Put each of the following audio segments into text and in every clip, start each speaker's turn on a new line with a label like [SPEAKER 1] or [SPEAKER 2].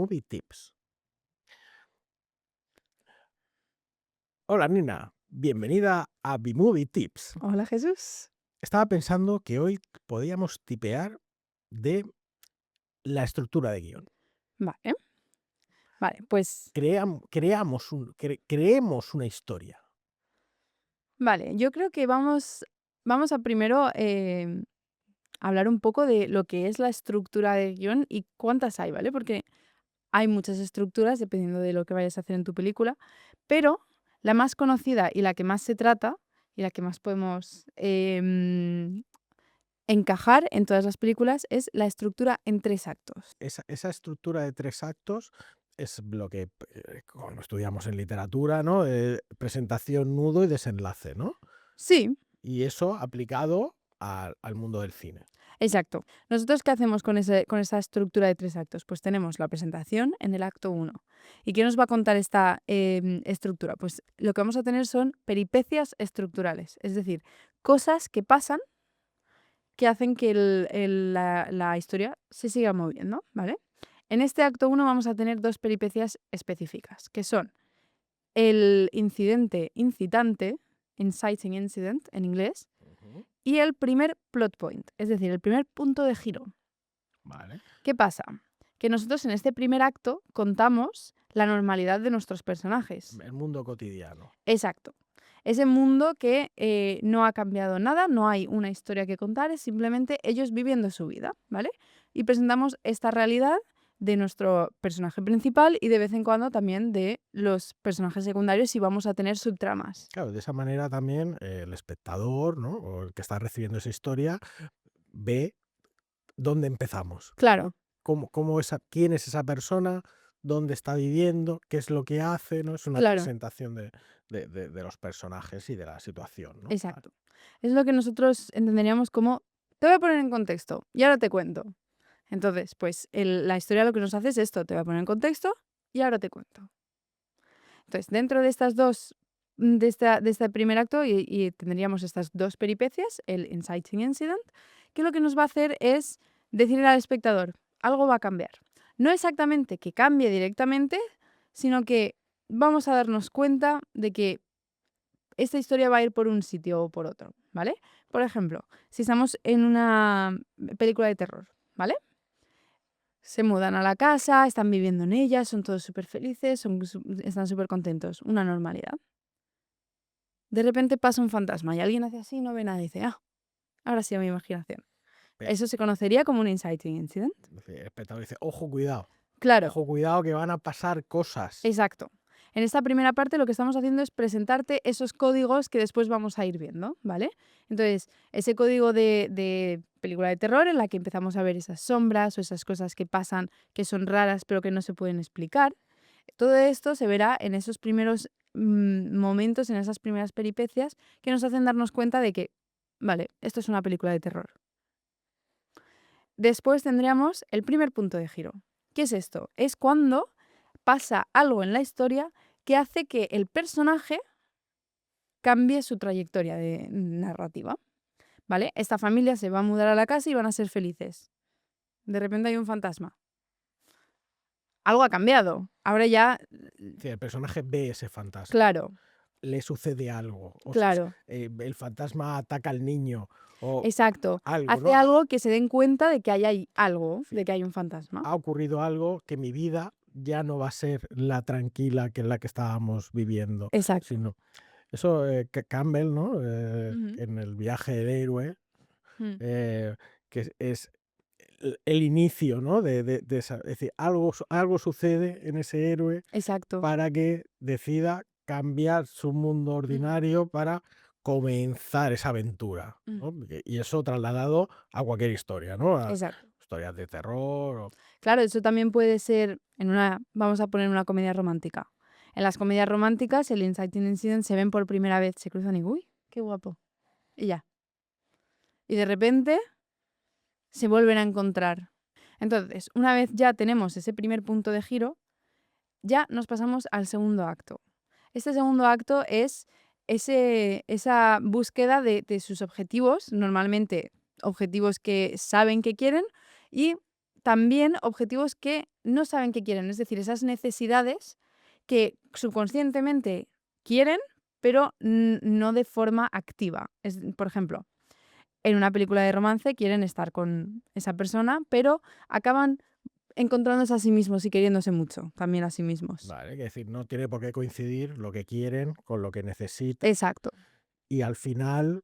[SPEAKER 1] B-Movie Tips. Hola Nina, bienvenida a B-Movie Tips.
[SPEAKER 2] Hola Jesús.
[SPEAKER 1] Estaba pensando que hoy podíamos tipear de la estructura de guión.
[SPEAKER 2] Vale. Vale, pues
[SPEAKER 1] Creemos una historia.
[SPEAKER 2] vale, yo creo que vamos a primero hablar un poco de lo que es la estructura de guión y cuántas hay, ¿vale? Porque hay muchas estructuras dependiendo de lo que vayas a hacer en tu película, pero la más conocida y la que más se trata y la que más podemos encajar en todas las películas es la estructura en 3 actos.
[SPEAKER 1] Esa estructura de 3 actos es lo que, cuando estudiamos en literatura, ¿no? Presentación, nudo y desenlace, ¿no?
[SPEAKER 2] Sí,
[SPEAKER 1] Y eso aplicado al mundo del cine.
[SPEAKER 2] exacto. ¿Nosotros qué hacemos con esa estructura de 3 actos? Pues tenemos la presentación en el acto uno. ¿Y qué nos va a contar esta estructura? Pues lo que vamos a tener son peripecias estructurales, es decir, cosas que pasan que hacen que la historia se siga moviendo, ¿vale? En este acto uno vamos a tener 2 peripecias específicas, que son el incidente incitante, inciting incident en inglés,
[SPEAKER 1] Ujú.
[SPEAKER 2] y el primer plot point, es decir, el primer punto de giro.
[SPEAKER 1] Vale.
[SPEAKER 2] ¿Qué pasa? Que nosotros en este primer acto contamos la normalidad de nuestros personajes.
[SPEAKER 1] El mundo cotidiano.
[SPEAKER 2] Exacto. Ese mundo que no ha cambiado nada, no hay una historia que contar, es simplemente ellos viviendo su vida, ¿vale? Y presentamos esta realidad de nuestro personaje principal y de vez en cuando también de los personajes secundarios y vamos a tener subtramas.
[SPEAKER 1] Claro, de esa manera también el espectador, ¿no? O el que está recibiendo esa historia ve dónde empezamos, ¿no?
[SPEAKER 2] Claro,
[SPEAKER 1] Quién es esa persona, dónde está viviendo, qué es lo que hace, ¿no? Es una
[SPEAKER 2] claro,
[SPEAKER 1] presentación de los personajes y de la situación, ¿no? Vale.
[SPEAKER 2] exacto. Es lo que nosotros entenderíamos como, te voy a poner en contexto y ahora te cuento. Entonces, pues la historia lo que nos hace es esto, te voy a poner en contexto y ahora te cuento. Entonces, dentro de estas dos, de este primer acto, y tendríamos estas dos peripecias, el inciting incident, que lo que nos va a hacer es decirle al espectador, algo va a cambiar. No exactamente que cambie directamente, sino que vamos a darnos cuenta de que esta historia va a ir por un sitio o por otro, ¿vale? Por ejemplo, si estamos en una película de terror, ¿vale? Se mudan a la casa, están viviendo en ella, son todos súper felices, están súper contentos, una normalidad. De repente pasa un fantasma y alguien hace así, no ve nada y dice, ah, ahora sí a mi imaginación.
[SPEAKER 1] Pe-
[SPEAKER 2] Eso se conocería como un inciting incident.
[SPEAKER 1] El espectador dice,
[SPEAKER 2] Claro,
[SPEAKER 1] ojo, cuidado, que van a pasar cosas.
[SPEAKER 2] exacto. En esta primera parte lo que estamos haciendo es presentarte esos códigos que después vamos a ir viendo, ¿vale? Entonces, ese código de película de terror en la que empezamos a ver esas sombras o esas cosas que pasan que son raras pero que no se pueden explicar. Todo esto se verá en esos primeros momentos, en esas primeras peripecias que nos hacen darnos cuenta de que, vale, esto es una película de terror. Después tendríamos el primer punto de giro. ¿Qué es esto? Es cuando pasa algo en la historia que hace que el personaje cambie su trayectoria de narrativa. ¿Vale? Esta familia se va a mudar a la casa y van a ser felices. De repente hay un fantasma. Algo ha cambiado. Ahora ya,
[SPEAKER 1] Sí, el personaje ve ese fantasma,
[SPEAKER 2] claro,
[SPEAKER 1] le sucede algo,
[SPEAKER 2] claro.
[SPEAKER 1] el fantasma ataca al niño o
[SPEAKER 2] Exacto.
[SPEAKER 1] algo,
[SPEAKER 2] Hace
[SPEAKER 1] ¿no?
[SPEAKER 2] algo que se den cuenta de que ahí hay algo,
[SPEAKER 1] Sí,
[SPEAKER 2] de que hay un fantasma.
[SPEAKER 1] ha ocurrido algo que mi vida ya no va a ser la tranquila que en la que estábamos viviendo,
[SPEAKER 2] Exacto.
[SPEAKER 1] sino eso, Campbell, ¿no?
[SPEAKER 2] Ujú,
[SPEAKER 1] En El viaje del héroe,
[SPEAKER 2] mm,
[SPEAKER 1] eh, que es el inicio, ¿no? De esa, es decir, algo sucede en ese héroe
[SPEAKER 2] exacto.
[SPEAKER 1] para que decida cambiar su mundo
[SPEAKER 2] Mm,
[SPEAKER 1] ordinario para comenzar esa aventura,
[SPEAKER 2] mm,
[SPEAKER 1] ¿no? Y eso trasladado a cualquier historia, ¿no? A
[SPEAKER 2] exacto.
[SPEAKER 1] historias de terror o
[SPEAKER 2] Claro, eso también puede ser en una, vamos a poner una comedia romántica. En las comedias románticas, el inciting incident se ven por primera vez, se cruzan y uy, qué guapo. Y ya. Y de repente se vuelven a encontrar. Entonces, una vez ya tenemos ese primer punto de giro, ya nos pasamos al segundo acto. Este segundo acto es esa búsqueda de sus objetivos, normalmente objetivos que saben que quieren, y también objetivos que no saben qué quieren, es decir, esas necesidades que subconscientemente quieren, pero no de forma activa. Por ejemplo, en una película de romance quieren estar con esa persona, pero acaban encontrándose a sí mismos y queriéndose mucho, también a sí mismos.
[SPEAKER 1] Vale, es decir, no tiene por qué coincidir lo que quieren con lo que necesitan
[SPEAKER 2] Exacto,
[SPEAKER 1] y al final,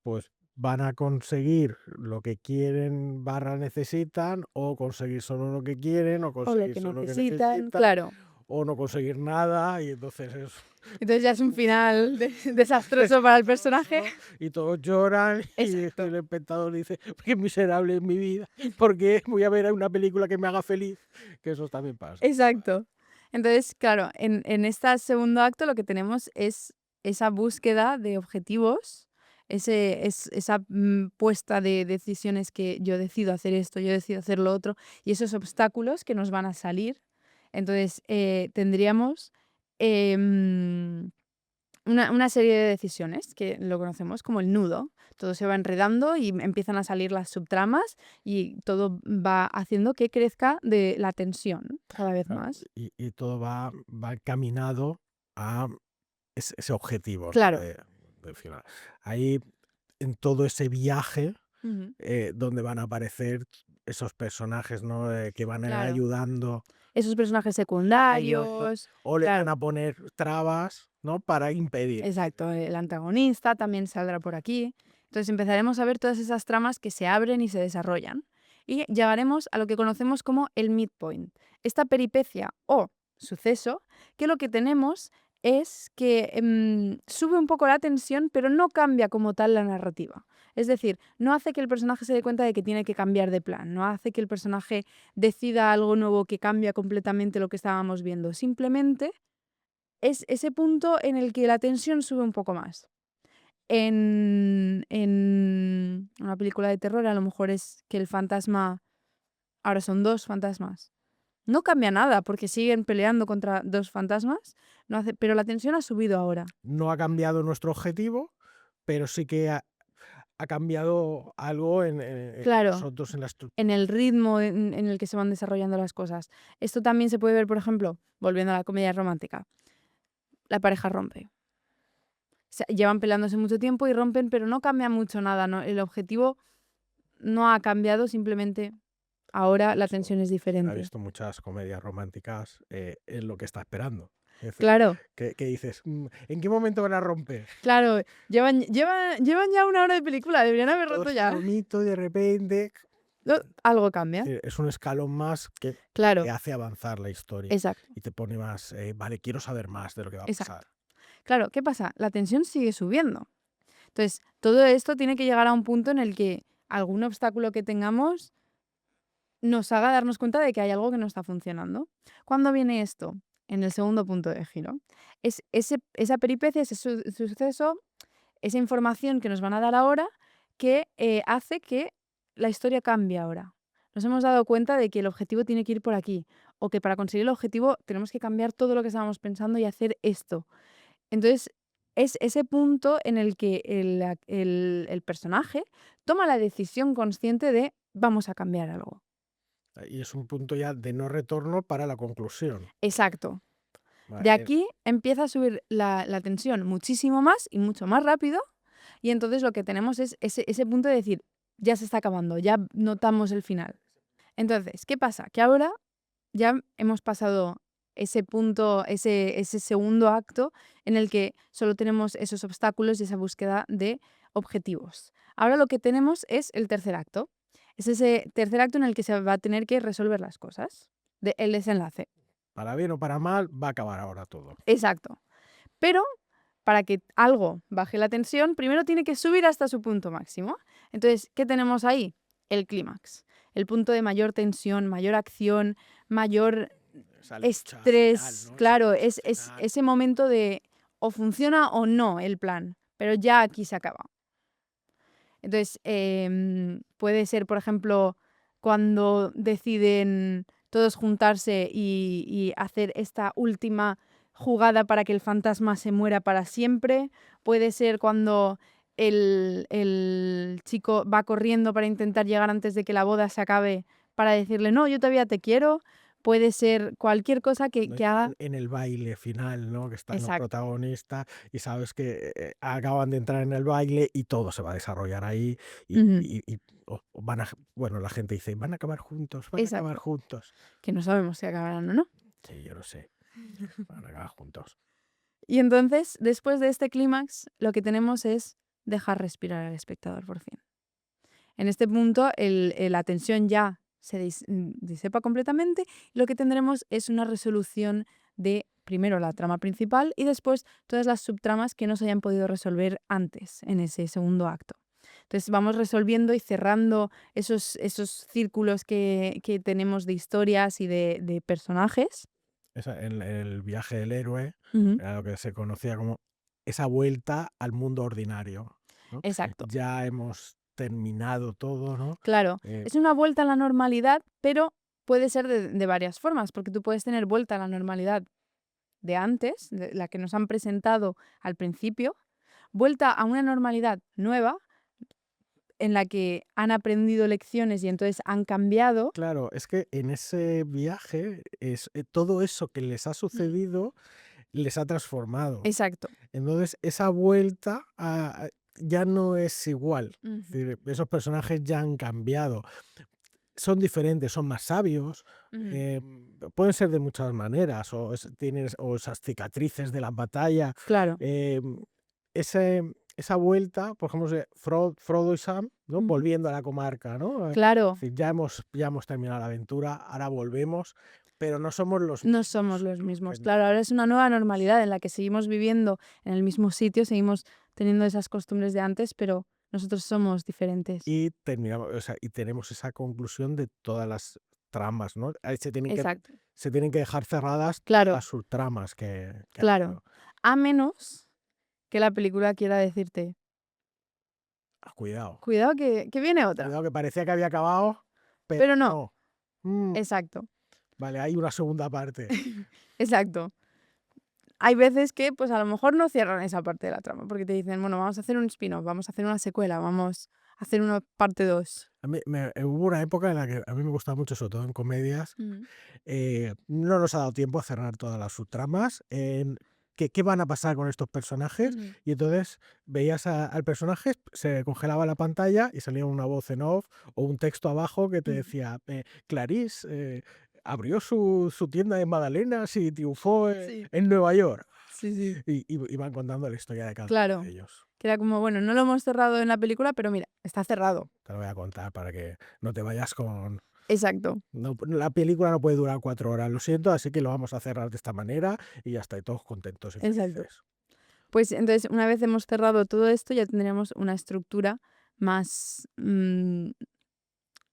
[SPEAKER 1] pues van a conseguir lo que quieren barra necesitan o conseguir solo lo que quieren o
[SPEAKER 2] o lo
[SPEAKER 1] conseguir
[SPEAKER 2] que
[SPEAKER 1] solo lo que
[SPEAKER 2] necesitan,
[SPEAKER 1] necesitan
[SPEAKER 2] claro.
[SPEAKER 1] o no conseguir nada y entonces es
[SPEAKER 2] Entonces ya es un final desastroso para el personaje.
[SPEAKER 1] desastroso y todos lloran y
[SPEAKER 2] Exacto,
[SPEAKER 1] el espectador dice, qué miserable es mi vida, porque voy a ver una película que me haga feliz, que eso también pasa.
[SPEAKER 2] exacto. Entonces, claro, en este segundo acto lo que tenemos es esa búsqueda de objetivos, esa puesta de decisiones que yo decido hacer esto, yo decido hacer lo otro, y esos obstáculos que nos van a salir. Entonces, tendríamos em, una serie de decisiones que lo conocemos como el nudo. Todo se va enredando y empiezan a salir las subtramas y todo va haciendo que crezca de la tensión cada vez
[SPEAKER 1] Claro,
[SPEAKER 2] más.
[SPEAKER 1] y todo va encaminado a ese objetivo, ¿no?
[SPEAKER 2] Claro.
[SPEAKER 1] Del final. Ahí, en todo ese viaje,
[SPEAKER 2] Ujú.
[SPEAKER 1] donde van a aparecer esos personajes, ¿no? Que van a ir
[SPEAKER 2] Claro.
[SPEAKER 1] ayudando
[SPEAKER 2] Esos personajes
[SPEAKER 1] a ellos,
[SPEAKER 2] secundarios,
[SPEAKER 1] o le van
[SPEAKER 2] claro,
[SPEAKER 1] a poner trabas, ¿no? Para impedir.
[SPEAKER 2] exacto, el antagonista también saldrá por aquí. Entonces empezaremos a ver todas esas tramas que se abren y se desarrollan. Y llegaremos a lo que conocemos como el midpoint. Esta peripecia o suceso que lo que tenemos es que sube un poco la tensión, pero no cambia como tal la narrativa. Es decir, no hace que el personaje se dé cuenta de que tiene que cambiar de plan, no hace que el personaje decida algo nuevo que cambia completamente lo que estábamos viendo. Simplemente es ese punto en el que la tensión sube un poco más. En una película de terror, a lo mejor es que el fantasma ahora son 2 fantasmas. No cambia nada, porque siguen peleando contra 2 fantasmas, no hace pero la tensión ha subido ahora.
[SPEAKER 1] No ha cambiado nuestro objetivo, pero sí que ha cambiado algo en
[SPEAKER 2] Claro,
[SPEAKER 1] nosotros, en la estructura.
[SPEAKER 2] en el ritmo en el que se van desarrollando las cosas. Esto también se puede ver, por ejemplo, volviendo a la comedia romántica. La pareja rompe. Llevan peleándose mucho tiempo y rompen, pero no cambia mucho nada, ¿no? El objetivo no ha cambiado, simplemente ahora la tensión es
[SPEAKER 1] Ha
[SPEAKER 2] diferente.
[SPEAKER 1] visto muchas comedias románticas, es lo que está esperando. Es decir,
[SPEAKER 2] Claro,
[SPEAKER 1] que dices, ¿en qué momento van a romper?
[SPEAKER 2] claro, llevan ya 1 hora de película, deberían haber
[SPEAKER 1] Todo
[SPEAKER 2] roto
[SPEAKER 1] es
[SPEAKER 2] ya.
[SPEAKER 1] bonito y de repente
[SPEAKER 2] Algo cambia.
[SPEAKER 1] es un escalón más que
[SPEAKER 2] Claro,
[SPEAKER 1] hace avanzar la historia
[SPEAKER 2] exacto,
[SPEAKER 1] y te pone más, vale, quiero saber más de lo que va a pasar.
[SPEAKER 2] exacto. Claro, ¿qué pasa? La tensión sigue subiendo. Entonces, todo esto tiene que llegar a un punto en el que algún obstáculo que tengamos nos haga darnos cuenta de que hay algo que no está funcionando. ¿Cuándo viene esto? En el segundo punto de giro. Es esa peripecia, ese suceso, esa información que nos van a dar ahora que hace que la historia cambie ahora. Nos hemos dado cuenta de que el objetivo tiene que ir por aquí o que para conseguir el objetivo tenemos que cambiar todo lo que estábamos pensando y hacer esto. Entonces, es ese punto en el que el personaje toma la decisión consciente de vamos a cambiar algo.
[SPEAKER 1] Y es un punto ya de no retorno para la conclusión.
[SPEAKER 2] Exacto.
[SPEAKER 1] Vale,
[SPEAKER 2] De aquí empieza a subir la tensión muchísimo más y mucho más rápido. Y entonces lo que tenemos es ese punto de decir, ya se está acabando, ya notamos el final. Entonces, ¿qué pasa? Que ahora ya hemos pasado ese punto, ese segundo acto en el que solo tenemos esos obstáculos y esa búsqueda de objetivos. Ahora lo que tenemos es el tercer acto. Es ese tercer acto en el que se va a tener que resolver las cosas, el desenlace.
[SPEAKER 1] para bien o para mal, va a acabar ahora todo.
[SPEAKER 2] Exacto. Pero para que algo baje la tensión, primero tiene que subir hasta su punto máximo. Entonces, ¿qué tenemos ahí? El clímax. El punto de mayor tensión, mayor acción, mayor
[SPEAKER 1] Esa lucha final,
[SPEAKER 2] estrés.
[SPEAKER 1] ¿no? Esa
[SPEAKER 2] Claro,
[SPEAKER 1] lucha
[SPEAKER 2] es
[SPEAKER 1] final.
[SPEAKER 2] ese momento de o funciona o no el plan, pero ya aquí se acaba. Entonces, puede ser, por ejemplo, cuando deciden todos juntarse y hacer esta última jugada para que el fantasma se muera para siempre. Puede ser cuando el chico va corriendo para intentar llegar antes de que la boda se acabe para decirle, no, yo todavía te quiero. Puede ser cualquier cosa
[SPEAKER 1] ¿no?
[SPEAKER 2] que haga.
[SPEAKER 1] En el baile final, ¿no? Que están los
[SPEAKER 2] Exacto.
[SPEAKER 1] protagonistas y sabes que acaban de entrar en el baile y todo se va a desarrollar ahí
[SPEAKER 2] Ujú,
[SPEAKER 1] o van a, bueno, la gente dice, van a acabar
[SPEAKER 2] exacto.
[SPEAKER 1] juntos.
[SPEAKER 2] Que no sabemos si acabarán o no.
[SPEAKER 1] Sí, yo lo sé, van a acabar juntos.
[SPEAKER 2] Y entonces, después de este clímax, lo que tenemos es dejar respirar al espectador por fin. En este punto, la tensión ya se disipa completamente y lo que tendremos es una resolución de, primero, la trama principal y después todas las subtramas que no se hayan podido resolver antes, en ese segundo acto. Entonces vamos resolviendo y cerrando esos círculos que tenemos de historias y de personajes.
[SPEAKER 1] El viaje del héroe
[SPEAKER 2] Ujú,
[SPEAKER 1] era lo que se conocía como esa vuelta al mundo ordinario, ¿no?
[SPEAKER 2] exacto.
[SPEAKER 1] Ya hemos terminado todo, ¿no?
[SPEAKER 2] Claro,
[SPEAKER 1] Eh,
[SPEAKER 2] es una vuelta a la normalidad, pero puede ser de varias formas, porque tú puedes tener vuelta a la normalidad de antes, de la que nos han presentado al principio, vuelta a una normalidad nueva en la que han aprendido lecciones y entonces han cambiado.
[SPEAKER 1] claro, es que en ese viaje todo eso que les ha
[SPEAKER 2] Mm.
[SPEAKER 1] sucedido les ha transformado.
[SPEAKER 2] Exacto.
[SPEAKER 1] Entonces, esa vuelta ya no es igual. Es
[SPEAKER 2] Ujú,
[SPEAKER 1] decir, esos personajes ya han cambiado. Son diferentes, son más sabios.
[SPEAKER 2] ujú.
[SPEAKER 1] Pueden ser de muchas maneras. Tienen o esas cicatrices de la batalla.
[SPEAKER 2] Claro.
[SPEAKER 1] em, esa vuelta, por ejemplo, de Frodo y Sam, ¿no?
[SPEAKER 2] Ujú.
[SPEAKER 1] Volviendo a la comarca, ¿no? Es
[SPEAKER 2] Claro,
[SPEAKER 1] decir, ya hemos terminado la aventura, ahora volvemos, pero no somos los
[SPEAKER 2] no somos
[SPEAKER 1] mismos.
[SPEAKER 2] los
[SPEAKER 1] Pues,
[SPEAKER 2] mismos. Claro, ahora es una nueva normalidad en la que seguimos viviendo en el mismo sitio, seguimos teniendo esas costumbres de antes, pero nosotros somos diferentes.
[SPEAKER 1] y terminamos, o sea, y tenemos esa conclusión de todas las tramas, ¿no? Ahí
[SPEAKER 2] Exacto.
[SPEAKER 1] se tienen que dejar cerradas
[SPEAKER 2] Claro,
[SPEAKER 1] las subtramas que ha
[SPEAKER 2] claro.
[SPEAKER 1] habido.
[SPEAKER 2] A menos que la película quiera decirte,
[SPEAKER 1] Cuidado,
[SPEAKER 2] cuidado que viene otra.
[SPEAKER 1] cuidado que parecía que había acabado, pero
[SPEAKER 2] Pero no.
[SPEAKER 1] no. Mm,
[SPEAKER 2] Exacto.
[SPEAKER 1] vale, hay una segunda parte.
[SPEAKER 2] Exacto. Hay veces que, pues, a lo mejor no cierran esa parte de la trama, porque te dicen: "Bueno, vamos a hacer un spin-off, vamos a hacer una secuela, vamos a hacer una parte 2".
[SPEAKER 1] A mí hubo una época en la que a mí me gustaba mucho, sobre todo en comedias,
[SPEAKER 2] Ujú,
[SPEAKER 1] no nos ha dado tiempo a cerrar todas las subtramas, qué van a pasar con estos personajes,
[SPEAKER 2] ujú,
[SPEAKER 1] y entonces veías al personaje, se congelaba la pantalla y salía una voz en off o un texto abajo que te
[SPEAKER 2] ujú.
[SPEAKER 1] decía, Clarice abrió su tienda de magdalenas y triunfó
[SPEAKER 2] Sí,
[SPEAKER 1] en Nueva York.
[SPEAKER 2] sí, sí.
[SPEAKER 1] Y van contando la historia de cada uno de
[SPEAKER 2] Claro,
[SPEAKER 1] ellos.
[SPEAKER 2] que era como, bueno, no lo hemos cerrado en la película, pero mira, está cerrado.
[SPEAKER 1] Te lo voy a contar para que no te vayas con...
[SPEAKER 2] Exacto,
[SPEAKER 1] No, la película no puede durar 4 horas, lo siento, así que lo vamos a cerrar de esta manera y ya está, y todos contentos y
[SPEAKER 2] exacto.
[SPEAKER 1] felices.
[SPEAKER 2] Pues, entonces, una vez hemos cerrado todo esto, ya tendríamos una estructura más,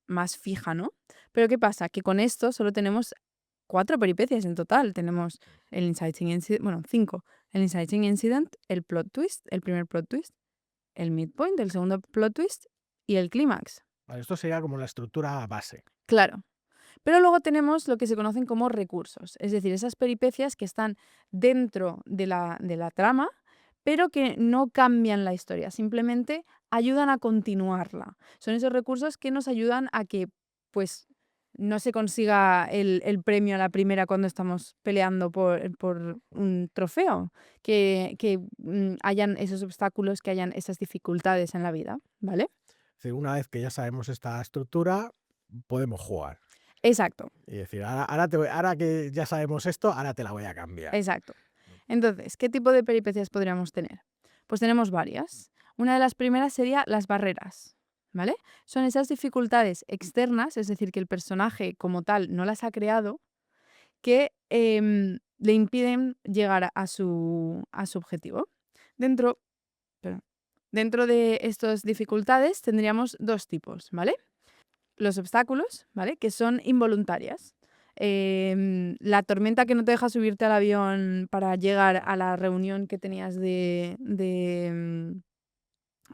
[SPEAKER 2] más fija, ¿no? Pero, ¿qué pasa? Que con esto solo tenemos 4 peripecias en total. Tenemos el inciting incident, bueno, 5. El inciting incident, el plot twist, el primer plot twist, el midpoint, el segundo plot twist y el clímax.
[SPEAKER 1] Vale, esto sería como la estructura base.
[SPEAKER 2] Claro. Pero luego tenemos lo que se conocen como recursos, es decir, esas peripecias que están dentro de la trama, pero que no cambian la historia, simplemente ayudan a continuarla. Son esos recursos que nos ayudan a que, pues, no se consiga el premio a la primera cuando estamos peleando por un trofeo, que hayan esos obstáculos, que hayan esas dificultades en la vida, ¿vale?
[SPEAKER 1] Es decir, una vez que ya sabemos esta estructura, podemos jugar
[SPEAKER 2] Exacto,
[SPEAKER 1] y decir, ahora que ya sabemos esto, ahora te la voy a cambiar.
[SPEAKER 2] exacto. Entonces, ¿qué tipo de peripecias podríamos tener? Pues tenemos varias. Una de las primeras sería las barreras, ¿vale? Son esas dificultades externas, es decir, que el personaje como tal no las ha creado, que le impiden llegar a su objetivo. Dentro, perdón, dentro de estas dificultades tendríamos dos tipos, ¿vale? Los obstáculos, ¿vale? Que son involuntarias. La tormenta que no te deja subirte al avión para llegar a la reunión que tenías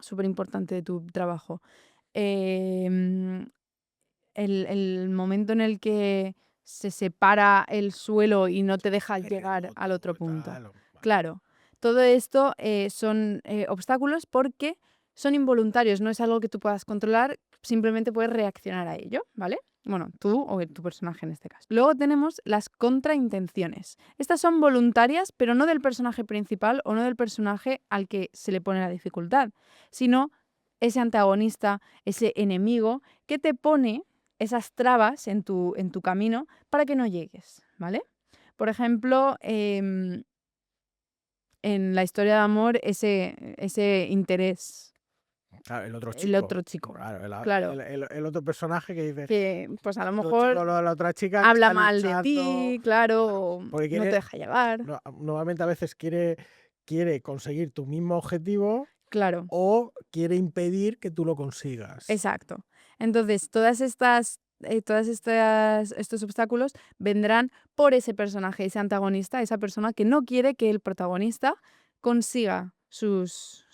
[SPEAKER 2] súper importante de tu trabajo. Em, el momento en el que se separa el suelo y no te deja llegar al otro
[SPEAKER 1] Terremoto,
[SPEAKER 2] punto.
[SPEAKER 1] tal, vale.
[SPEAKER 2] Claro, todo esto son obstáculos porque son involuntarios, no es algo que tú puedas controlar, simplemente puedes reaccionar a ello, ¿vale? Bueno, tú o tu personaje en este caso. Luego tenemos las contraintenciones. Estas son voluntarias, pero no del personaje principal o no del personaje al que se le pone la dificultad, sino ese antagonista, ese enemigo que te pone esas trabas en tu camino para que no llegues, ¿vale? Por ejemplo, en la historia de amor, ese interés,
[SPEAKER 1] Claro, el otro
[SPEAKER 2] el
[SPEAKER 1] chico.
[SPEAKER 2] otro chico,
[SPEAKER 1] Claro,
[SPEAKER 2] claro,
[SPEAKER 1] el otro personaje que dice,
[SPEAKER 2] que pues a lo
[SPEAKER 1] el otro
[SPEAKER 2] mejor
[SPEAKER 1] chico, la otra chica que
[SPEAKER 2] habla
[SPEAKER 1] está
[SPEAKER 2] mal de
[SPEAKER 1] luchando.
[SPEAKER 2] ti, claro,
[SPEAKER 1] Claro,
[SPEAKER 2] o
[SPEAKER 1] porque
[SPEAKER 2] no te deja llevar,
[SPEAKER 1] normalmente a veces quiere conseguir tu mismo objetivo
[SPEAKER 2] claro,
[SPEAKER 1] o quiere impedir que tú lo consigas.
[SPEAKER 2] exacto. Entonces, estos obstáculos vendrán por ese personaje, ese antagonista, esa persona que no quiere que el protagonista consiga sus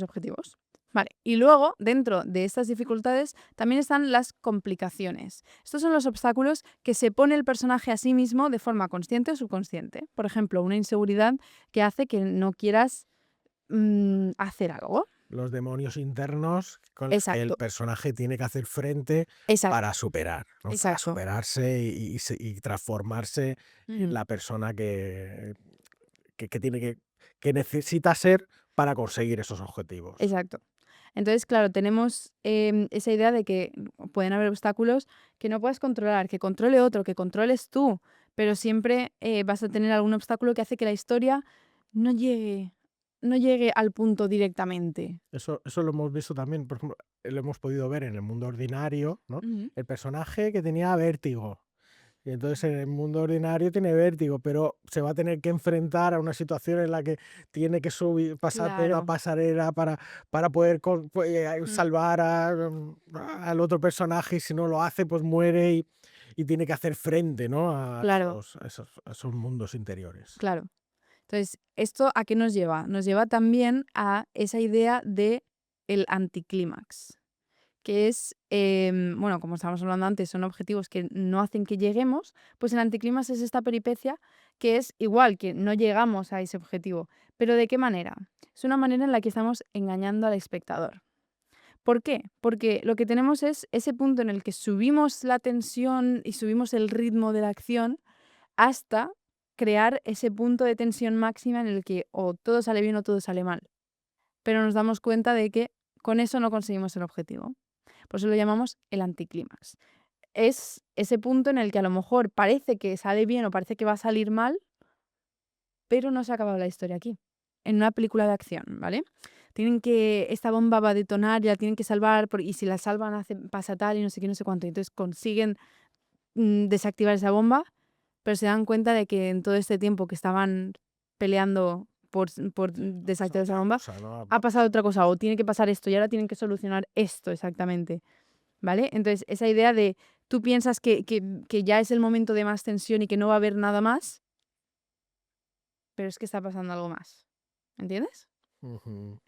[SPEAKER 2] objetivos. Vale, y luego, dentro de estas dificultades, también están las complicaciones. Estos son los obstáculos que se pone el personaje a sí mismo de forma consciente o subconsciente. Por ejemplo, una inseguridad que hace que no quieras hacer algo.
[SPEAKER 1] Los demonios internos con los que el
[SPEAKER 2] Exacto,
[SPEAKER 1] personaje tiene que hacer frente
[SPEAKER 2] exacto,
[SPEAKER 1] para superar, ¿no? Para
[SPEAKER 2] exacto.
[SPEAKER 1] superarse y transformarse en
[SPEAKER 2] Ujú,
[SPEAKER 1] la persona que tiene que necesita ser para conseguir esos objetivos.
[SPEAKER 2] exacto. Entonces, claro, tenemos esa idea de que pueden haber obstáculos que no puedes controlar, que controle otro, que controles tú, pero siempre vas a tener algún obstáculo que hace que la historia no llegue, no llegue al punto directamente.
[SPEAKER 1] Eso lo hemos visto también, por ejemplo, lo hemos podido ver en el mundo ordinario, ¿no?
[SPEAKER 2] Ujú.
[SPEAKER 1] El personaje que tenía vértigo. Y entonces en el mundo ordinario tiene vértigo, pero se va a tener que enfrentar a una situación en la que tiene que subir, pasar por una
[SPEAKER 2] Claro.
[SPEAKER 1] pasarela para poder
[SPEAKER 2] Mm,
[SPEAKER 1] salvar al otro personaje y si no lo hace, pues muere y tiene que hacer frente, ¿no?
[SPEAKER 2] claro,
[SPEAKER 1] A esos mundos interiores.
[SPEAKER 2] claro. Entonces, ¿esto a qué nos lleva? Nos lleva también a esa idea de el anticlímax, que es, bueno, como estábamos hablando antes, son objetivos que no hacen que lleguemos, pues el anticlímax es esta peripecia que es igual que no llegamos a ese objetivo, pero ¿de qué manera? Es una manera en la que estamos engañando al espectador. ¿Por qué? Porque lo que tenemos es ese punto en el que subimos la tensión y subimos el ritmo de la acción hasta crear ese punto de tensión máxima en el que o todo sale bien o todo sale mal. Pero nos damos cuenta de que con eso no conseguimos el objetivo. Por eso lo llamamos el anticlímax. Es ese punto en el que a lo mejor parece que sale bien o parece que va a salir mal, pero no se ha acabado la historia aquí. En una película de acción, ¿vale? Esta bomba va a detonar y la tienen que salvar, y si la salvan pasa tal y no sé qué, no sé cuánto. Y entonces consiguen desactivar esa bomba, pero se dan cuenta de que en todo este tiempo que estaban peleando por
[SPEAKER 1] Ha pasado
[SPEAKER 2] desactivar esa
[SPEAKER 1] otra
[SPEAKER 2] bomba,
[SPEAKER 1] cosa, ¿no?
[SPEAKER 2] ha pasado otra cosa o tiene que pasar esto y ahora tienen que solucionar esto exactamente, ¿vale? Entonces, esa idea de tú piensas que ya es el momento de más tensión y que no va a haber nada más, pero es que está pasando algo más, ¿entiendes?
[SPEAKER 1] Ujú.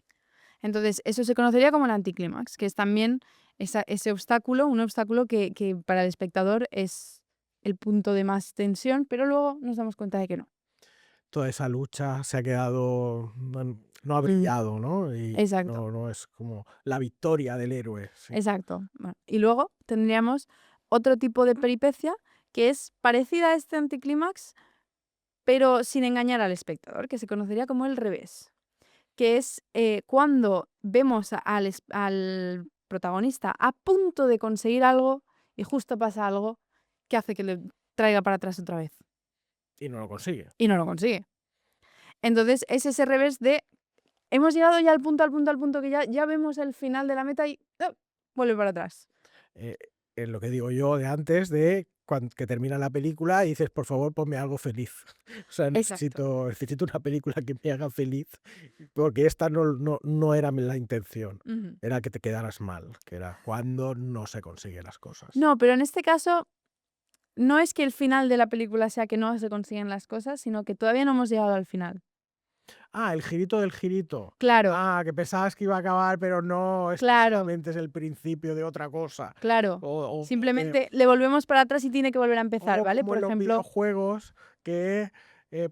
[SPEAKER 2] Entonces, eso se conocería como el anticlímax, que es también ese obstáculo, un obstáculo que para el espectador es el punto de más tensión, pero luego nos damos cuenta de que no.
[SPEAKER 1] Toda esa lucha se ha quedado, no ha
[SPEAKER 2] Mm,
[SPEAKER 1] brillado, ¿no? Y
[SPEAKER 2] exacto,
[SPEAKER 1] no es como la victoria del héroe, sí.
[SPEAKER 2] exacto. Bueno, y luego tendríamos otro tipo de peripecia que es parecida a este anticlímax, pero sin engañar al espectador, que se conocería como el revés, que es cuando vemos al protagonista a punto de conseguir algo y justo pasa algo que hace que le traiga para atrás otra vez
[SPEAKER 1] Y no lo consigue.
[SPEAKER 2] y no lo consigue. Entonces es ese revés de hemos llegado ya al punto que ya vemos el final de la meta y vuelve para atrás.
[SPEAKER 1] Eh, es lo que digo yo de antes, de que termina la película y dices, por favor, ponme algo feliz. O sea,
[SPEAKER 2] Exacto.
[SPEAKER 1] necesito una película que me haga feliz, porque esta no era la intención.
[SPEAKER 2] Ujú.
[SPEAKER 1] Era que te quedaras mal, que era cuando no se consiguen las cosas.
[SPEAKER 2] No, pero en este caso no es que el final de la película sea que no se consiguen las cosas, sino que todavía no hemos llegado al final.
[SPEAKER 1] Ah, el girito del girito.
[SPEAKER 2] Claro,
[SPEAKER 1] Ah, que pensabas que iba a acabar, pero no, esto
[SPEAKER 2] claro,
[SPEAKER 1] solamente es el principio de otra cosa.
[SPEAKER 2] claro.
[SPEAKER 1] O, o- o que-
[SPEAKER 2] Simplemente le volvemos para atrás y tiene que volver a empezar,
[SPEAKER 1] o
[SPEAKER 2] ¿vale?
[SPEAKER 1] como
[SPEAKER 2] Por
[SPEAKER 1] en los
[SPEAKER 2] ejemplo,
[SPEAKER 1] videojuegos, que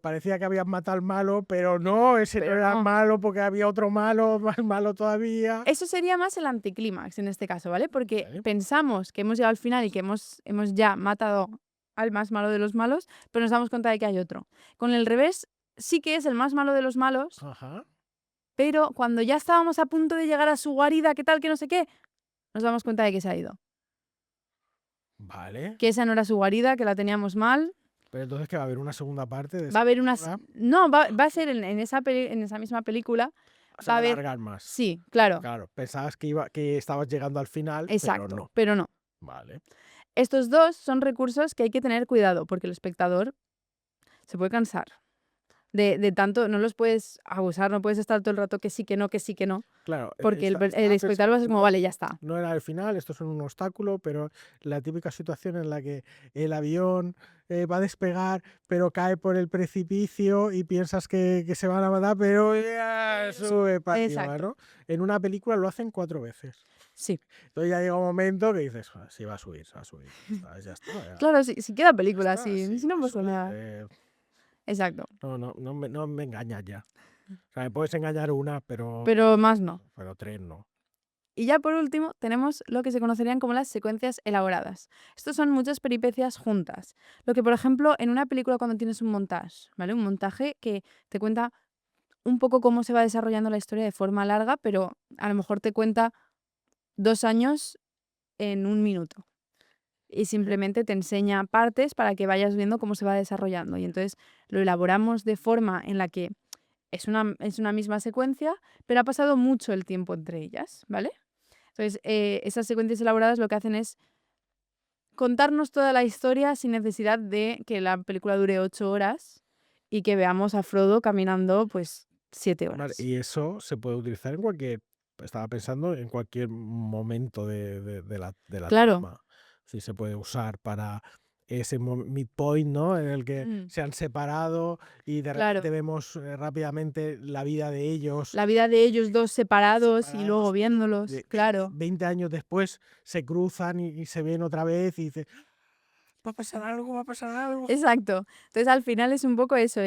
[SPEAKER 1] parecía que habían matado al malo, pero no, ese no
[SPEAKER 2] Pero
[SPEAKER 1] era el
[SPEAKER 2] no.
[SPEAKER 1] malo porque había otro malo, más malo todavía.
[SPEAKER 2] Eso sería más el anticlímax en este caso, ¿vale? Porque
[SPEAKER 1] Vale.
[SPEAKER 2] pensamos que hemos llegado al final y que hemos ya matado al más malo de los malos, pero nos damos cuenta de que hay otro. Con el revés, sí que es el más malo de los malos,
[SPEAKER 1] Ajá.
[SPEAKER 2] pero cuando ya estábamos a punto de llegar a su guarida, qué tal, que no sé qué, nos damos cuenta de que se ha ido.
[SPEAKER 1] Vale.
[SPEAKER 2] Que esa no era su guarida, que la teníamos mal.
[SPEAKER 1] Pero entonces que va a haber una segunda parte de
[SPEAKER 2] Va a
[SPEAKER 1] esa
[SPEAKER 2] haber unas...
[SPEAKER 1] película,
[SPEAKER 2] No, va a ser en esa misma película,
[SPEAKER 1] se
[SPEAKER 2] va
[SPEAKER 1] va
[SPEAKER 2] a
[SPEAKER 1] a
[SPEAKER 2] haber...
[SPEAKER 1] alargar más.
[SPEAKER 2] Sí, claro,
[SPEAKER 1] Claro, pensabas que estabas llegando al final, pero
[SPEAKER 2] exacto,
[SPEAKER 1] no.
[SPEAKER 2] pero no.
[SPEAKER 1] Vale.
[SPEAKER 2] Estos dos son recursos que hay que tener cuidado, porque el espectador se puede cansar de tanto, no los puedes abusar, no puedes estar todo el rato que sí, que no, que sí, que no,
[SPEAKER 1] Claro,
[SPEAKER 2] porque el
[SPEAKER 1] estaba
[SPEAKER 2] espectador va a ser como,
[SPEAKER 1] pensando,
[SPEAKER 2] vale, ya está.
[SPEAKER 1] no era el final, esto es un obstáculo, pero la típica situación en la que el avión va a despegar, pero cae por el precipicio y piensas que se van a matar, pero ya sube para arriba,
[SPEAKER 2] Exacto,
[SPEAKER 1] ¿no? En una película lo hacen 4 veces.
[SPEAKER 2] sí.
[SPEAKER 1] Entonces ya llega un momento que dices: "Joder, sí va a subir, se va a subir, ya está,
[SPEAKER 2] Claro, si queda
[SPEAKER 1] ya
[SPEAKER 2] película,
[SPEAKER 1] está,
[SPEAKER 2] si
[SPEAKER 1] sí
[SPEAKER 2] no
[SPEAKER 1] va a
[SPEAKER 2] pasa
[SPEAKER 1] subir".
[SPEAKER 2] nada. Exacto,
[SPEAKER 1] No me engañas ya. O sea, me puedes engañar una,
[SPEAKER 2] pero más no.
[SPEAKER 1] pero 3 no.
[SPEAKER 2] Y ya por último tenemos lo que se conocerían como las secuencias elaboradas. Estos son muchas peripecias juntas. Lo que, por ejemplo, en una película cuando tienes un montaje, ¿vale? Un montaje que te cuenta un poco cómo se va desarrollando la historia de forma larga, pero a lo mejor te cuenta 2 años en 1 minuto. Y
[SPEAKER 1] ¿Eh?
[SPEAKER 2] simplemente te enseña partes para que vayas viendo cómo se va desarrollando. Y entonces lo elaboramos de forma en la que es una misma secuencia, pero ha pasado mucho el tiempo entre ellas, ¿vale? Entonces, esas secuencias elaboradas lo que hacen es contarnos toda la historia sin necesidad de que la película dure 8 horas y que veamos a Frodo caminando, pues, 7
[SPEAKER 1] Vale,
[SPEAKER 2] horas.
[SPEAKER 1] y eso se puede utilizar en cualquier, estaba pensando en cualquier momento de la
[SPEAKER 2] Claro.
[SPEAKER 1] trama. Sí, se puede usar para ese midpoint, ¿no? En el que
[SPEAKER 2] Mm,
[SPEAKER 1] se han separado y de repente
[SPEAKER 2] claro.
[SPEAKER 1] vemos rápidamente la vida de ellos
[SPEAKER 2] La vida de ellos 2 separados y luego
[SPEAKER 1] separados.
[SPEAKER 2] viéndolos, claro.
[SPEAKER 1] 20 años después se cruzan y se ven otra vez y dices: "Va a pasar algo, va a pasar algo".
[SPEAKER 2] Exacto. Entonces, al final es un poco eso,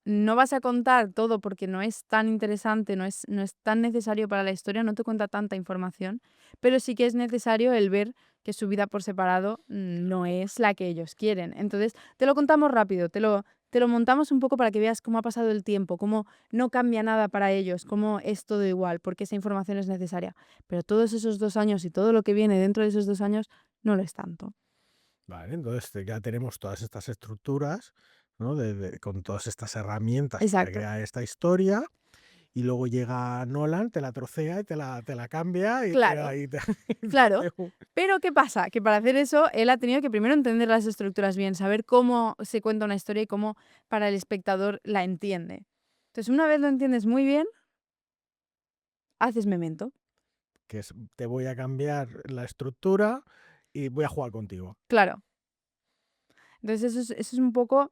[SPEAKER 2] no vas a contar todo porque no es tan interesante, no es tan necesario para la historia, no te cuenta tanta información, pero sí que es necesario el ver que su vida por separado no es la que ellos quieren. Entonces, te lo contamos rápido, te lo montamos un poco para que veas cómo ha pasado el tiempo, cómo no cambia nada para ellos, cómo es todo igual, porque esa información es necesaria. Pero todos esos 2 años y todo lo que viene dentro de esos 2 años no lo es tanto.
[SPEAKER 1] Vale, entonces ya tenemos todas estas estructuras, ¿no? Con todas estas herramientas para
[SPEAKER 2] Exacto.
[SPEAKER 1] crear esta historia, y luego llega Nolan, te la trocea y te la cambia
[SPEAKER 2] Claro.
[SPEAKER 1] y te, y te
[SPEAKER 2] Claro,
[SPEAKER 1] hace
[SPEAKER 2] pero ¿qué pasa? Que para hacer eso él ha tenido que primero entender las estructuras bien, saber cómo se cuenta una historia y cómo para el espectador la entiende. Entonces, una vez lo entiendes muy bien, haces Memento.
[SPEAKER 1] que es: te voy a cambiar la estructura y voy a jugar contigo.
[SPEAKER 2] Claro. Entonces, eso es un poco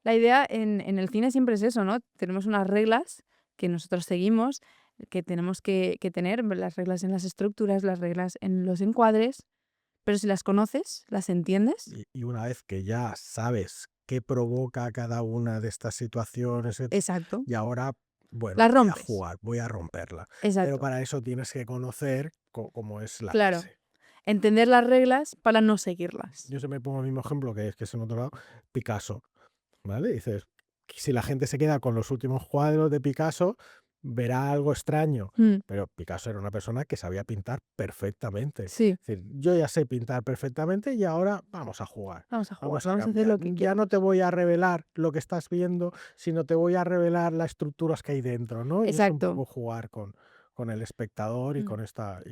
[SPEAKER 2] la idea en el cine siempre es eso, ¿no? Tenemos unas reglas que nosotros seguimos, que tenemos que tener, las reglas en las estructuras, las reglas en los encuadres, pero si las conoces, las entiendes,
[SPEAKER 1] Y una vez que ya sabes qué provoca cada una de estas situaciones,
[SPEAKER 2] exacto,
[SPEAKER 1] y ahora, bueno,
[SPEAKER 2] las
[SPEAKER 1] voy a
[SPEAKER 2] rompes.
[SPEAKER 1] jugar, voy a romperla. Pero
[SPEAKER 2] Exacto,
[SPEAKER 1] para eso tienes que conocer cómo es la
[SPEAKER 2] claro.
[SPEAKER 1] base.
[SPEAKER 2] Entender las reglas para no seguirlas.
[SPEAKER 1] Yo se me pongo el mismo ejemplo que es en otro lado, Picasso, ¿vale? Dices, que si la gente se queda con los últimos cuadros de Picasso, verá algo extraño.
[SPEAKER 2] Mm,
[SPEAKER 1] Pero Picasso era una persona que sabía pintar perfectamente.
[SPEAKER 2] sí,
[SPEAKER 1] Es decir, yo ya sé pintar perfectamente y ahora vamos a jugar.
[SPEAKER 2] vamos a jugar,
[SPEAKER 1] Vamos a
[SPEAKER 2] vamos a hacer
[SPEAKER 1] cambiar.
[SPEAKER 2] lo que
[SPEAKER 1] Ya no te
[SPEAKER 2] queramos.
[SPEAKER 1] voy a revelar lo que estás viendo, sino te voy a revelar las estructuras que hay dentro, ¿no? Y es un
[SPEAKER 2] Exacto.
[SPEAKER 1] poco jugar con el espectador
[SPEAKER 2] Mm,
[SPEAKER 1] y con estas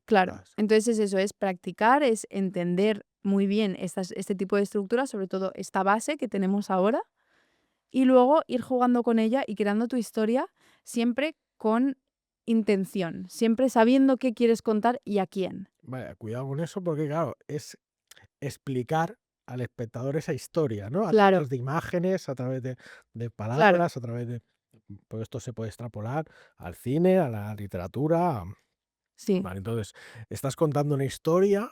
[SPEAKER 2] claro.
[SPEAKER 1] estructuras.
[SPEAKER 2] Entonces es eso, es practicar, es entender muy bien este tipo de estructuras, sobre todo esta base que tenemos ahora, y luego ir jugando con ella y creando tu historia siempre con intención, siempre sabiendo qué quieres contar y a quién.
[SPEAKER 1] Vaya, cuidado con eso porque, claro, es explicar al espectador esa historia, ¿no? A
[SPEAKER 2] Claro,
[SPEAKER 1] través de imágenes, a través de
[SPEAKER 2] claro,
[SPEAKER 1] palabras, a través de... Pues esto se puede extrapolar al cine, a la literatura.
[SPEAKER 2] sí,
[SPEAKER 1] Vale, entonces, estás contando una historia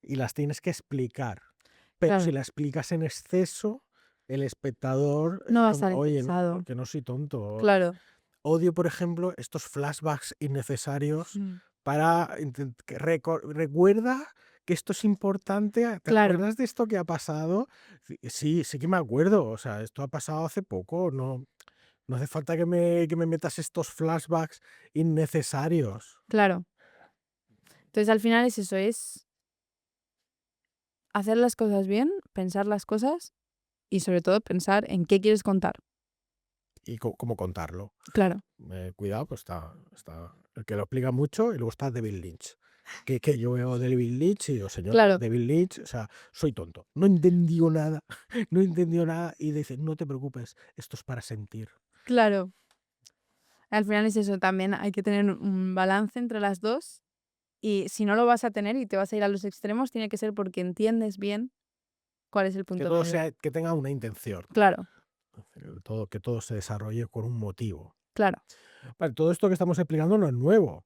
[SPEAKER 1] y las tienes que explicar. Pero si
[SPEAKER 2] claro,
[SPEAKER 1] la explicas en exceso, el espectador,
[SPEAKER 2] No va a
[SPEAKER 1] como,
[SPEAKER 2] estar
[SPEAKER 1] oye, no,
[SPEAKER 2] interesado.
[SPEAKER 1] que no soy tonto.
[SPEAKER 2] Claro.
[SPEAKER 1] Odio, por ejemplo, estos flashbacks innecesarios
[SPEAKER 2] Mm.
[SPEAKER 1] para recuerda que esto es importante. ¿Te
[SPEAKER 2] Claro,
[SPEAKER 1] acuerdas de esto que ha pasado? Sí, sí que me acuerdo. O sea, esto ha pasado hace poco. No hace falta que me metas estos flashbacks innecesarios.
[SPEAKER 2] claro. Entonces, al final es eso, es hacer las cosas bien, pensar las cosas y, sobre todo, pensar en qué quieres contar.
[SPEAKER 1] Y cómo contarlo.
[SPEAKER 2] Claro,
[SPEAKER 1] Cuidado, pues está el que lo explica mucho y luego está David Lynch. Que yo veo David Lynch y digo, señor,
[SPEAKER 2] claro,
[SPEAKER 1] David Lynch, o sea, soy tonto. No entendió nada, no entendió nada y dice, no te preocupes, esto es para sentir.
[SPEAKER 2] claro. Al final es eso, también hay que tener un balance entre las dos y si no lo vas a tener y te vas a ir a los extremos, tiene que ser porque entiendes bien cuál es el
[SPEAKER 1] Que
[SPEAKER 2] punto
[SPEAKER 1] todo
[SPEAKER 2] medio.
[SPEAKER 1] sea, que tenga una intención.
[SPEAKER 2] Claro,
[SPEAKER 1] Que todo se desarrolle con un motivo.
[SPEAKER 2] claro.
[SPEAKER 1] Vale, todo esto que estamos explicando no es nuevo.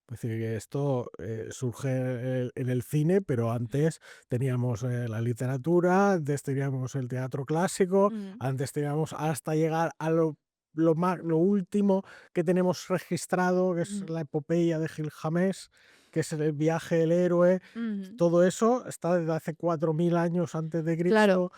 [SPEAKER 1] Es decir, que esto surge en el cine, pero antes teníamos la literatura, antes teníamos el teatro clásico,
[SPEAKER 2] Mm,
[SPEAKER 1] antes teníamos hasta llegar a lo último que tenemos registrado, que es
[SPEAKER 2] ujú,
[SPEAKER 1] la epopeya de Gilgamesh, que es el viaje del héroe.
[SPEAKER 2] ujú.
[SPEAKER 1] Todo eso está desde hace 4000 años antes de
[SPEAKER 2] Claro.
[SPEAKER 1] Cristo.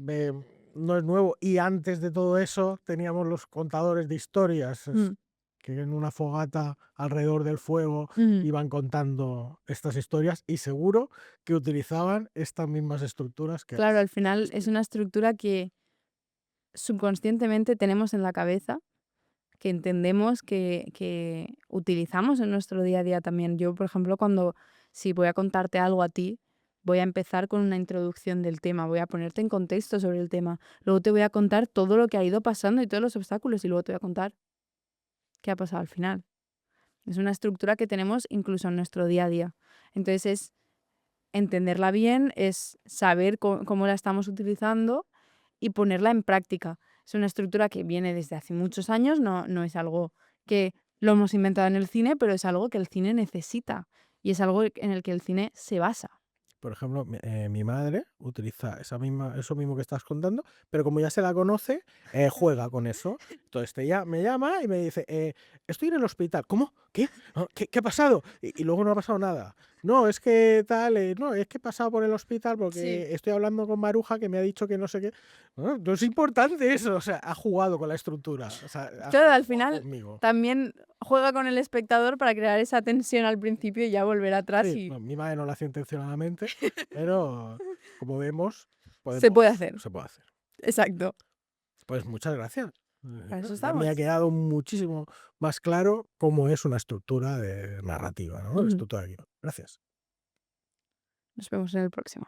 [SPEAKER 1] eh, no es nuevo. Y antes de todo eso teníamos los contadores de historias,
[SPEAKER 2] Mm,
[SPEAKER 1] que en una fogata alrededor del fuego
[SPEAKER 2] ujú.
[SPEAKER 1] iban contando estas historias y seguro que utilizaban estas mismas estructuras que
[SPEAKER 2] Claro, al
[SPEAKER 1] has
[SPEAKER 2] final es
[SPEAKER 1] explicado.
[SPEAKER 2] una estructura que subconscientemente tenemos en la cabeza, que entendemos que utilizamos en nuestro día a día también. Yo, por ejemplo, cuando si voy a contarte algo a ti, voy a empezar con una introducción del tema, voy a ponerte en contexto sobre el tema. Luego te voy a contar todo lo que ha ido pasando y todos los obstáculos y luego te voy a contar qué ha pasado al final. Es una estructura que tenemos incluso en nuestro día a día. Entonces es entenderla bien, es saber cómo la estamos utilizando y ponerla en práctica. Es una estructura que viene desde hace muchos años, no es algo que lo hemos inventado en el cine, pero es algo que el cine necesita y es algo en el que el cine se basa.
[SPEAKER 1] Por ejemplo, mi madre utiliza eso mismo que estás contando, pero como ya se la conoce, juega con eso. Entonces me llama y me dice, estoy en el hospital. ¿Cómo? ¿Qué? "Ah, ¿Qué ha pasado? Y luego no ha pasado nada. No, es que tal, no, es que he pasado por el hospital
[SPEAKER 2] Sí.
[SPEAKER 1] porque estoy hablando con Maruja que me ha dicho que no sé qué. "Ah, no es importante eso, o sea, ha jugado con la estructura, o sea, ha
[SPEAKER 2] Claro, al
[SPEAKER 1] jugado
[SPEAKER 2] final
[SPEAKER 1] conmigo.
[SPEAKER 2] también juega con el espectador para crear esa tensión al principio y ya volver atrás
[SPEAKER 1] Sí,
[SPEAKER 2] y
[SPEAKER 1] no, mi madre no lo hacía intencionadamente, pero como vemos,
[SPEAKER 2] se puede hacer.
[SPEAKER 1] se puede hacer.
[SPEAKER 2] Exacto.
[SPEAKER 1] Pues muchas gracias.
[SPEAKER 2] Para eso
[SPEAKER 1] Ya me ha
[SPEAKER 2] estamos.
[SPEAKER 1] quedado muchísimo más claro cómo es una estructura de narrativa, ¿no?
[SPEAKER 2] Ujú.
[SPEAKER 1] Estructura de guión. Gracias.
[SPEAKER 2] Nos vemos en el próximo.